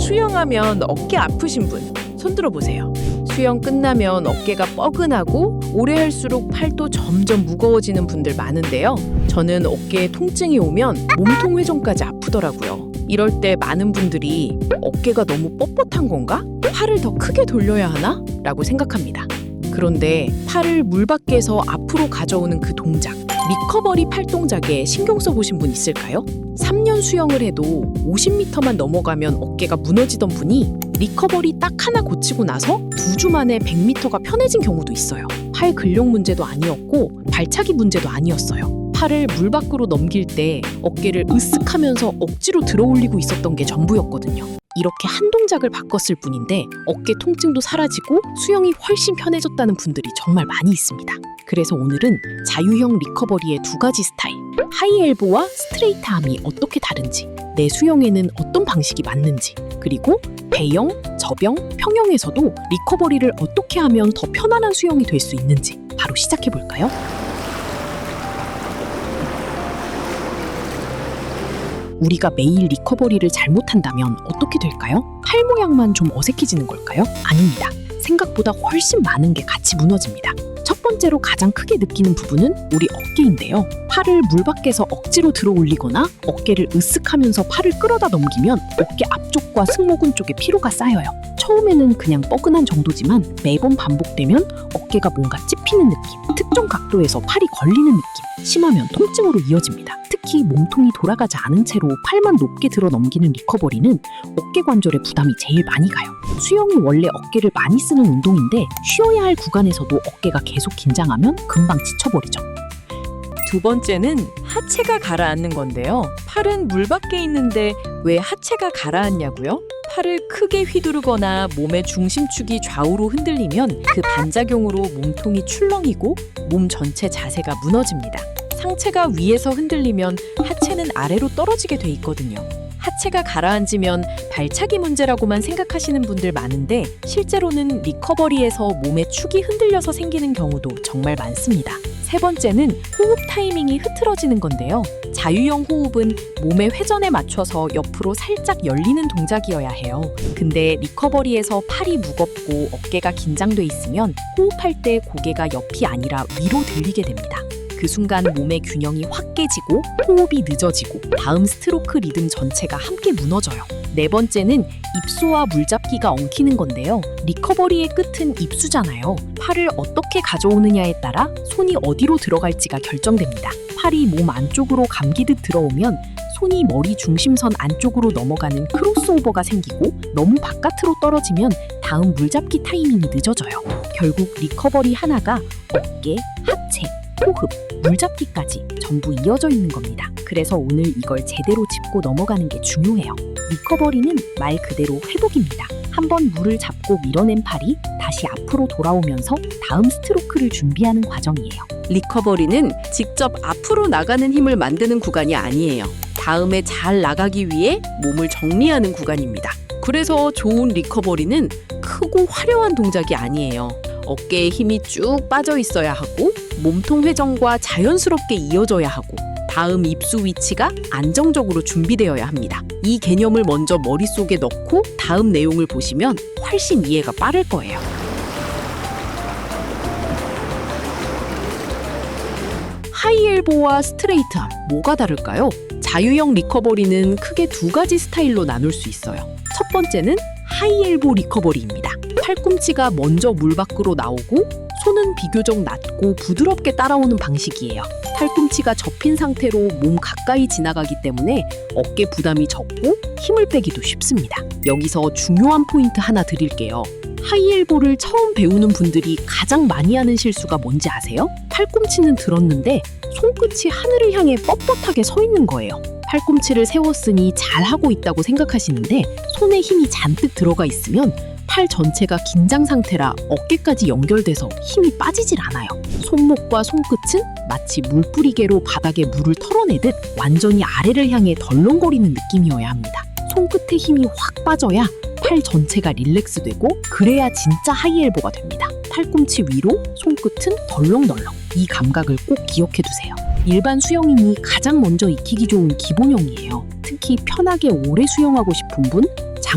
수영하면 어깨 아프신 분 손 들어보세요. 수영 끝나면 어깨가 뻐근하고 오래 할수록 팔도 점점 무거워지는 분들 많은데요. 저는 어깨에 통증이 오면 몸통 회전까지 아프더라고요. 이럴 때 많은 분들이 어깨가 너무 뻣뻣한 건가? 팔을 더 크게 돌려야 하나? 라고 생각합니다. 그런데 팔을 물 밖에서 앞으로 가져오는 그 동작, 리커버리 팔 동작에 신경 써보신 분 있을까요? 3년 수영을 해도 50m만 넘어가면 어깨가 무너지던 분이 리커버리 딱 하나 고치고 나서 2주 만에 100m가 편해진 경우도 있어요. 팔 근력 문제도 아니었고 발차기 문제도 아니었어요. 팔을 물 밖으로 넘길 때 어깨를 으쓱하면서 억지로 들어 올리고 있었던 게 전부였거든요. 이렇게 한 동작을 바꿨을 뿐인데 어깨 통증도 사라지고 수영이 훨씬 편해졌다는 분들이 정말 많이 있습니다. 그래서 오늘은 자유형 리커버리의 2가지 스타일, 하이엘보와 스트레이트 암이 어떻게 다른지, 내 수영에는 어떤 방식이 맞는지, 그리고 배영, 접영, 평영에서도 리커버리를 어떻게 하면 더 편안한 수영이 될 수 있는지 바로 시작해볼까요? 우리가 매일 리커버리를 잘못한다면 어떻게 될까요? 팔 모양만 좀 어색해지는 걸까요? 아닙니다. 생각보다 훨씬 많은 게 같이 무너집니다. 첫 번째로 가장 크게 느끼는 부분은 우리 어깨인데요. 팔을 물 밖에서 억지로 들어 올리거나 어깨를 으쓱하면서 팔을 끌어다 넘기면 어깨 앞쪽과 승모근 쪽에 피로가 쌓여요. 처음에는 그냥 뻐근한 정도지만 매번 반복되면 어깨가 뭔가 찝히는 느낌, 특정 각도에서 팔이 걸리는 느낌, 심하면 통증으로 이어집니다. 특히 몸통이 돌아가지 않은 채로 팔만 높게 들어 넘기는 리커버리는 어깨 관절에 부담이 제일 많이 가요. 수영이 원래 어깨를 많이 쓰는 운동인데 쉬어야 할 구간에서도 어깨가 계속 긴장하면 금방 지쳐버리죠. 두 번째는 하체가 가라앉는 건데요. 팔은 물 밖에 있는데 왜 하체가 가라앉냐고요? 팔을 크게 휘두르거나 몸의 중심축이 좌우로 흔들리면 그 반작용으로 몸통이 출렁이고 몸 전체 자세가 무너집니다. 상체가 위에서 흔들리면 하체는 아래로 떨어지게 돼 있거든요. 하체가 가라앉으면 발차기 문제라고만 생각하시는 분들 많은데 실제로는 리커버리에서 몸의 축이 흔들려서 생기는 경우도 정말 많습니다. 세 번째는 호흡 타이밍이 흐트러지는 건데요. 자유형 호흡은 몸의 회전에 맞춰서 옆으로 살짝 열리는 동작이어야 해요. 근데 리커버리에서 팔이 무겁고 어깨가 긴장돼 있으면 호흡할 때 고개가 옆이 아니라 위로 들리게 됩니다. 그 순간 몸의 균형이 확 깨지고 호흡이 늦어지고 다음 스트로크 리듬 전체가 함께 무너져요. 네 번째는 입수와 물잡기가 엉키는 건데요. 리커버리의 끝은 입수잖아요. 팔을 어떻게 가져오느냐에 따라 손이 어디로 들어갈지가 결정됩니다. 팔이 몸 안쪽으로 감기듯 들어오면 손이 머리 중심선 안쪽으로 넘어가는 크로스오버가 생기고 너무 바깥으로 떨어지면 다음 물잡기 타이밍이 늦어져요. 결국 리커버리 하나가 어깨, 하체, 호흡, 물잡기까지 전부 이어져 있는 겁니다. 그래서 오늘 이걸 제대로 짚고 넘어가는 게 중요해요. 리커버리는 말 그대로 회복입니다. 한번 물을 잡고 밀어낸 팔이 다시 앞으로 돌아오면서 다음 스트로크를 준비하는 과정이에요. 리커버리는 직접 앞으로 나가는 힘을 만드는 구간이 아니에요. 다음에 잘 나가기 위해 몸을 정리하는 구간입니다. 그래서 좋은 리커버리는 크고 화려한 동작이 아니에요. 어깨에 힘이 쭉 빠져 있어야 하고 몸통 회전과 자연스럽게 이어져야 하고 다음 입수 위치가 안정적으로 준비되어야 합니다. 이 개념을 먼저 머릿속에 넣고 다음 내용을 보시면 훨씬 이해가 빠를 거예요. 하이엘보와 스트레이트암, 뭐가 다를까요? 자유형 리커버리는 크게 2가지 스타일로 나눌 수 있어요. 첫 번째는 하이엘보 리커버리입니다. 팔꿈치가 먼저 물 밖으로 나오고 손은 비교적 낮고 부드럽게 따라오는 방식이에요. 팔꿈치가 접힌 상태로 몸 가까이 지나가기 때문에 어깨 부담이 적고 힘을 빼기도 쉽습니다. 여기서 중요한 포인트 하나 드릴게요. 하이엘보를 처음 배우는 분들이 가장 많이 하는 실수가 뭔지 아세요? 팔꿈치는 들었는데 손끝이 하늘을 향해 뻣뻣하게 서 있는 거예요. 팔꿈치를 세웠으니 잘하고 있다고 생각하시는데 손에 힘이 잔뜩 들어가 있으면 팔 전체가 긴장 상태라 어깨까지 연결돼서 힘이 빠지질 않아요. 손목과 손끝은 마치 물뿌리개로 바닥에 물을 털어내듯 완전히 아래를 향해 덜렁거리는 느낌이어야 합니다. 손끝에 힘이 확 빠져야 팔 전체가 릴렉스되고 그래야 진짜 하이엘보가 됩니다. 팔꿈치 위로, 손끝은 덜렁덜렁. 이 감각을 꼭 기억해두세요. 일반 수영인이 가장 먼저 익히기 좋은 기본형이에요. 특히 편하게 오래 수영하고 싶은 분,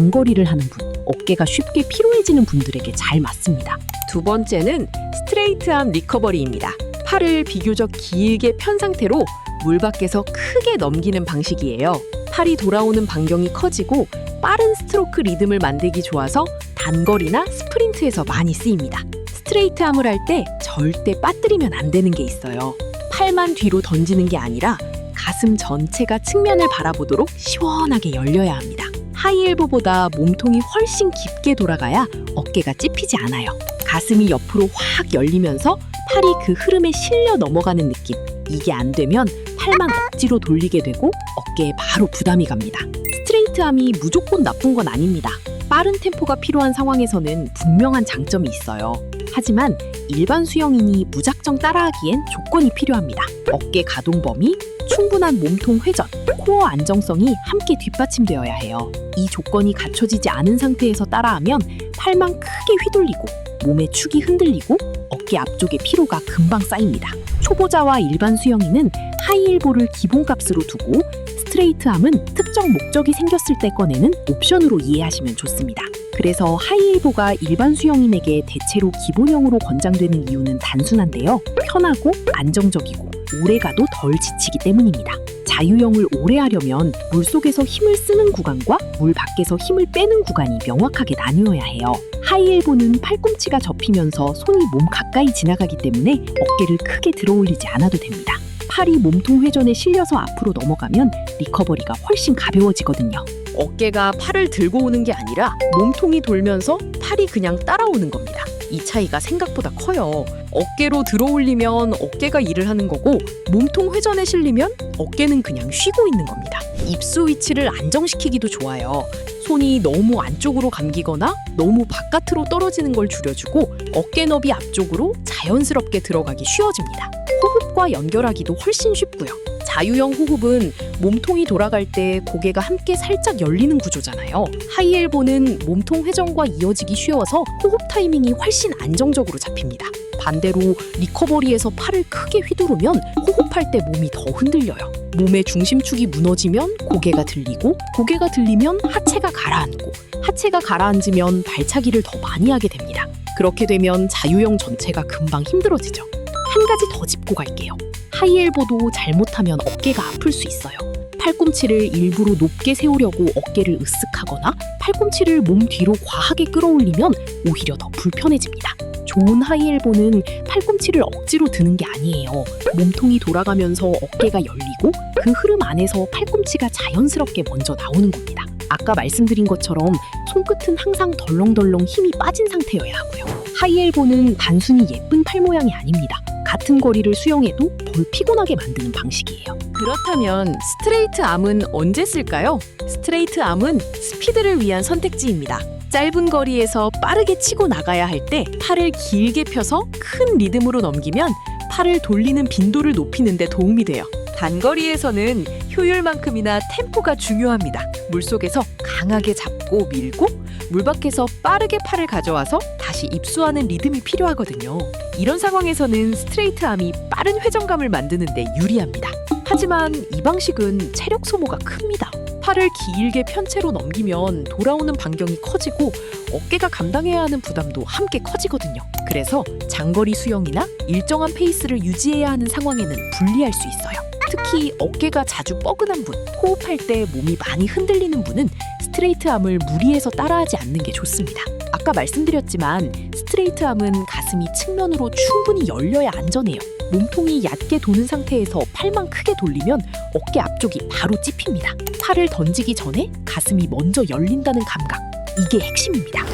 장거리를 하는 분, 어깨가 쉽게 피로해지는 분들에게 잘 맞습니다. 두 번째는 스트레이트암 리커버리입니다. 팔을 비교적 길게 편 상태로 물 밖에서 크게 넘기는 방식이에요. 팔이 돌아오는 반경이 커지고 빠른 스트로크 리듬을 만들기 좋아서 단거리나 스프린트에서 많이 쓰입니다. 스트레이트암을 할 때 절대 빠뜨리면 안 되는 게 있어요. 팔만 뒤로 던지는 게 아니라 가슴 전체가 측면을 바라보도록 시원하게 열려야 합니다. 하이엘보보다 몸통이 훨씬 깊게 돌아가야 어깨가 찝히지 않아요. 가슴이 옆으로 확 열리면서 팔이 그 흐름에 실려 넘어가는 느낌. 이게 안 되면 팔만 억지로 돌리게 되고 어깨에 바로 부담이 갑니다. 스트레이트암이 무조건 나쁜 건 아닙니다. 빠른 템포가 필요한 상황에서는 분명한 장점이 있어요. 하지만 일반 수영인이 무작정 따라하기엔 조건이 필요합니다. 어깨 가동 범위, 충분한 몸통 회전, 코어 안정성이 함께 뒷받침되어야 해요. 이 조건이 갖춰지지 않은 상태에서 따라하면 팔만 크게 휘둘리고 몸의 축이 흔들리고 어깨 앞쪽의 피로가 금방 쌓입니다. 초보자와 일반 수영인은 하이엘보를 기본값으로 두고 스트레이트암은 특정 목적이 생겼을 때 꺼내는 옵션으로 이해하시면 좋습니다. 그래서 하이엘보가 일반 수영인에게 대체로 기본형으로 권장되는 이유는 단순한데요. 편하고 안정적이고 오래가도 덜 지치기 때문입니다. 자유형을 오래 하려면 물속에서 힘을 쓰는 구간과 물 밖에서 힘을 빼는 구간이 명확하게 나뉘어야 해요. 하이엘보는 팔꿈치가 접히면서 손이 몸 가까이 지나가기 때문에 어깨를 크게 들어올리지 않아도 됩니다. 팔이 몸통 회전에 실려서 앞으로 넘어가면 리커버리가 훨씬 가벼워지거든요. 어깨가 팔을 들고 오는 게 아니라 몸통이 돌면서 팔이 그냥 따라오는 겁니다. 이 차이가 생각보다 커요. 어깨로 들어올리면 어깨가 일을 하는 거고 몸통 회전에 실리면 어깨는 그냥 쉬고 있는 겁니다. 입수 위치를 안정시키기도 좋아요. 손이 너무 안쪽으로 감기거나 너무 바깥으로 떨어지는 걸 줄여주고 어깨너비 앞쪽으로 자연스럽게 들어가기 쉬워집니다. 호흡과 연결하기도 훨씬 쉽고요. 자유형 호흡은 몸통이 돌아갈 때 고개가 함께 살짝 열리는 구조잖아요. 하이엘보는 몸통 회전과 이어지기 쉬워서 호흡 타이밍이 훨씬 안정적으로 잡힙니다. 반대로 리커버리에서 팔을 크게 휘두르면 호흡할 때 몸이 더 흔들려요. 몸의 중심축이 무너지면 고개가 들리고 고개가 들리면 하체가 가라앉고 하체가 가라앉으면 발차기를 더 많이 하게 됩니다. 그렇게 되면 자유형 전체가 금방 힘들어지죠. 한 가지 더 짚고 갈게요. 하이엘보도 잘못하면 어깨가 아플 수 있어요. 팔꿈치를 일부러 높게 세우려고 어깨를 으쓱하거나 팔꿈치를 몸 뒤로 과하게 끌어올리면 오히려 더 불편해집니다. 좋은 하이엘보는 팔꿈치를 억지로 드는 게 아니에요. 몸통이 돌아가면서 어깨가 열리고 그 흐름 안에서 팔꿈치가 자연스럽게 먼저 나오는 겁니다. 아까 말씀드린 것처럼 손끝은 항상 덜렁덜렁 힘이 빠진 상태여야 하고요. 하이엘보는 단순히 예쁜 팔 모양이 아닙니다. 같은 거리를 수영해도 덜 피곤하게 만드는 방식이에요. 그렇다면 스트레이트 암은 언제 쓸까요? 스트레이트 암은 스피드를 위한 선택지입니다. 짧은 거리에서 빠르게 치고 나가야 할 때 팔을 길게 펴서 큰 리듬으로 넘기면 팔을 돌리는 빈도를 높이는 데 도움이 돼요. 단거리에서는 효율만큼이나 템포가 중요합니다. 물속에서 강하게 잡고 밀고 물 밖에서 빠르게 팔을 가져와서 다시 입수하는 리듬이 필요하거든요. 이런 상황에서는 스트레이트암이 빠른 회전감을 만드는 데 유리합니다. 하지만 이 방식은 체력 소모가 큽니다. 팔을 길게 편 채로 넘기면 돌아오는 반경이 커지고 어깨가 감당해야 하는 부담도 함께 커지거든요. 그래서 장거리 수영이나 일정한 페이스를 유지해야 하는 상황에는 불리할 수 있어요. 특히 어깨가 자주 뻐근한 분, 호흡할 때 몸이 많이 흔들리는 분은 스트레이트암을 무리해서 따라하지 않는 게 좋습니다. 아까 말씀드렸지만 스트레이트암은 가슴이 측면으로 충분히 열려야 안전해요. 몸통이 얕게 도는 상태에서 팔만 크게 돌리면 어깨 앞쪽이 바로 찝힙니다. 팔을 던지기 전에 가슴이 먼저 열린다는 감각, 이게 핵심입니다.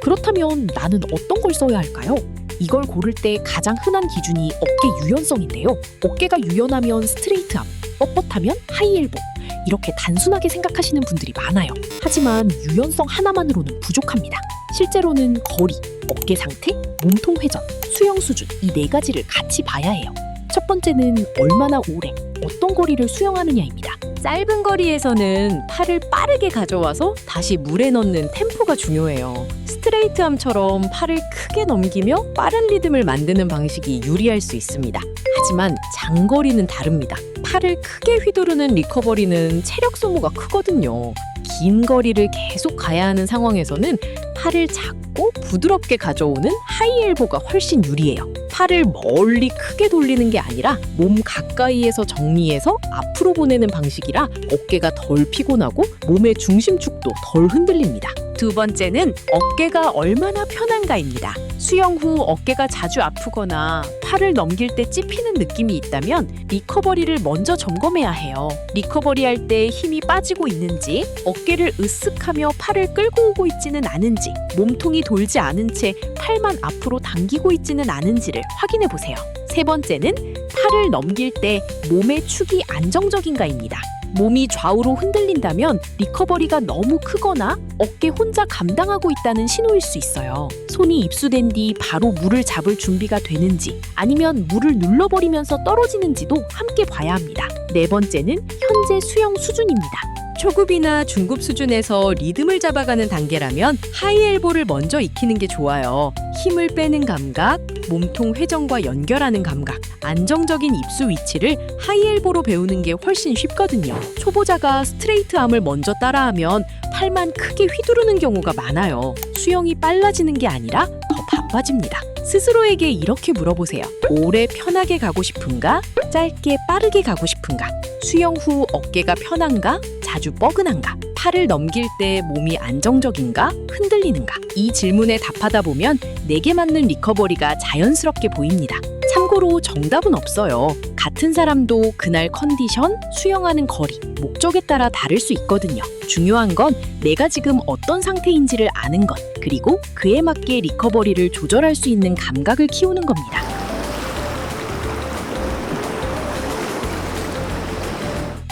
그렇다면 나는 어떤 걸 써야 할까요? 이걸 고를 때 가장 흔한 기준이 어깨 유연성인데요. 어깨가 유연하면 스트레이트암, 뻣뻣하면 하이엘보, 이렇게 단순하게 생각하시는 분들이 많아요. 하지만 유연성 하나만으로는 부족합니다. 실제로는 거리, 어깨 상태, 몸통 회전, 수영 수준, 이 네 가지를 같이 봐야 해요. 첫 번째는 얼마나 오래, 어떤 거리를 수영하느냐입니다. 짧은 거리에서는 팔을 빠르게 가져와서 다시 물에 넣는 템포가 중요해요. 스트레이트암처럼 팔을 크게 넘기며 빠른 리듬을 만드는 방식이 유리할 수 있습니다. 하지만 장거리는 다릅니다. 팔을 크게 휘두르는 리커버리는 체력 소모가 크거든요. 긴 거리를 계속 가야 하는 상황에서는 팔을 작고 부드럽게 가져오는 하이엘보가 훨씬 유리해요. 팔을 멀리 크게 돌리는 게 아니라 몸 가까이에서 정리해서 앞으로 보내는 방식이라 어깨가 덜 피곤하고 몸의 중심축도 덜 흔들립니다. 두 번째는 어깨가 얼마나 편한가입니다. 수영 후 어깨가 자주 아프거나 팔을 넘길 때 찝히는 느낌이 있다면 리커버리를 먼저 점검해야 해요. 리커버리 할 때 힘이 빠지고 있는지, 어깨를 으쓱하며 팔을 끌고 오고 있지는 않은지, 몸통이 돌지 않은 채 팔만 앞으로 당기고 있지는 않은지를 확인해 보세요. 세 번째는 팔을 넘길 때 몸의 축이 안정적인가입니다. 몸이 좌우로 흔들린다면 리커버리가 너무 크거나 어깨 혼자 감당하고 있다는 신호일 수 있어요. 손이 입수된 뒤 바로 물을 잡을 준비가 되는지 아니면 물을 눌러버리면서 떨어지는지도 함께 봐야 합니다. 네 번째는 현재 수영 수준입니다. 초급이나 중급 수준에서 리듬을 잡아가는 단계라면 하이엘보를 먼저 익히는 게 좋아요. 힘을 빼는 감각, 몸통 회전과 연결하는 감각, 안정적인 입수 위치를 하이엘보로 배우는 게 훨씬 쉽거든요. 초보자가 스트레이트 암을 먼저 따라하면 팔만 크게 휘두르는 경우가 많아요. 수영이 빨라지는 게 아니라 더 바빠집니다. 스스로에게 이렇게 물어보세요. 오래 편하게 가고 싶은가? 짧게 빠르게 가고 싶은가? 수영 후 어깨가 편한가? 자주 뻐근한가? 팔을 넘길 때 몸이 안정적인가? 흔들리는가? 이 질문에 답하다 보면 내게 맞는 리커버리가 자연스럽게 보입니다. 참고로 정답은 없어요. 같은 사람도 그날 컨디션, 수영하는 거리, 목적에 따라 다를 수 있거든요. 중요한 건 내가 지금 어떤 상태인지를 아는 것, 그리고 그에 맞게 리커버리를 조절할 수 있는 감각을 키우는 겁니다.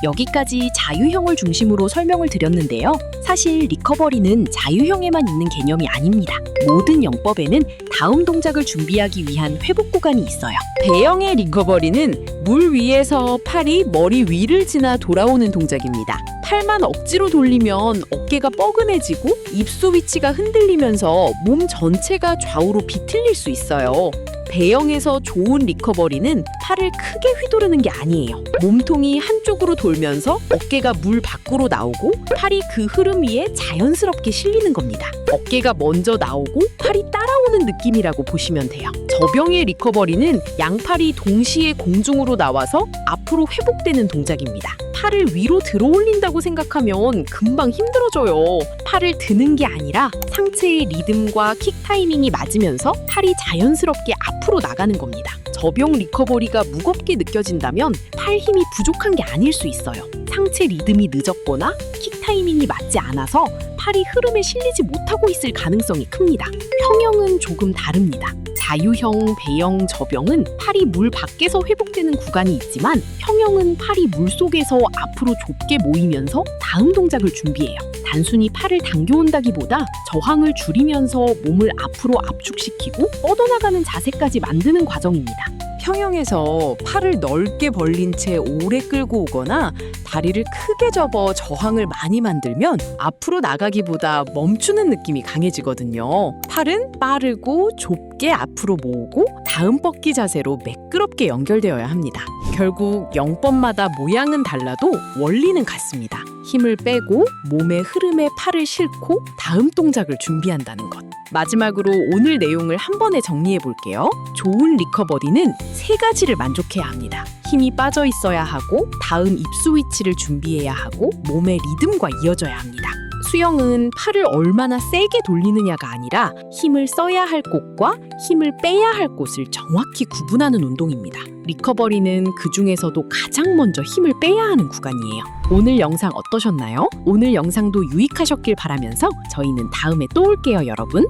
여기까지 자유형을 중심으로 설명을 드렸는데요. 사실 리커버리는 자유형에만 있는 개념이 아닙니다. 모든 영법에는 다음 동작을 준비하기 위한 회복 구간이 있어요. 배영의 리커버리는 물 위에서 팔이 머리 위를 지나 돌아오는 동작입니다. 팔만 억지로 돌리면 어깨가 뻐근해지고 입수 위치가 흔들리면서 몸 전체가 좌우로 비틀릴 수 있어요. 배영에서 좋은 리커버리는 팔을 크게 휘두르는 게 아니에요. 몸통이 한쪽으로 돌면서 어깨가 물 밖으로 나오고 팔이 그 흐름 위에 자연스럽게 실리는 겁니다. 어깨가 먼저 나오고 팔이 따라오는 느낌이라고 보시면 돼요. 저병의 리커버리는 양팔이 동시에 공중으로 나와서 앞으로 회복되는 동작입니다. 팔을 위로 들어 올린다고 생각하면 금방 힘들어져요. 팔을 드는 게 아니라 상체의 리듬과 킥 타이밍이 맞으면서 팔이 자연스럽게 앞으로 나가는 겁니다. 저병 리커버리가 무겁게 느껴진다면 팔 힘이 부족한 게 아닐 수 있어요. 상체 리듬이 늦었거나 킥 타이밍이 맞지 않아서 팔이 흐름에 실리지 못하고 있을 가능성이 큽니다. 평형은 조금 다릅니다. 자유형, 배영, 저병은 팔이 물 밖에서 회복되는 구간이 있지만 평형은 팔이 물 속에서 앞으로 좁게 모이면서 다음 동작을 준비해요. 단순히 팔을 당겨온다기보다 저항을 줄이면서 몸을 앞으로 압축시키고 뻗어나가는 자세까지 만드는 과정입니다. 평형에서 팔을 넓게 벌린 채 오래 끌고 오거나 다리를 크게 접어 저항을 많이 만들면 앞으로 나가기보다 멈추는 느낌이 강해지거든요. 팔은 빠르고 좁게 앞으로 모으고 다음 뻗기 자세로 매끄럽게 연결되어야 합니다. 결국 영법마다 모양은 달라도 원리는 같습니다. 힘을 빼고 몸의 흐름에 팔을 싣고 다음 동작을 준비한다는 것. 마지막으로 오늘 내용을 한 번에 정리해 볼게요. 좋은 리커버리는 세 가지를 만족해야 합니다. 힘이 빠져 있어야 하고, 다음 입수 위치를 준비해야 하고, 몸의 리듬과 이어져야 합니다. 수영은 팔을 얼마나 세게 돌리느냐가 아니라 힘을 써야 할 곳과 힘을 빼야 할 곳을 정확히 구분하는 운동입니다. 리커버리는 그 중에서도 가장 먼저 힘을 빼야 하는 구간이에요. 오늘 영상 어떠셨나요? 오늘 영상도 유익하셨길 바라면서 저희는 다음에 또 올게요, 여러분.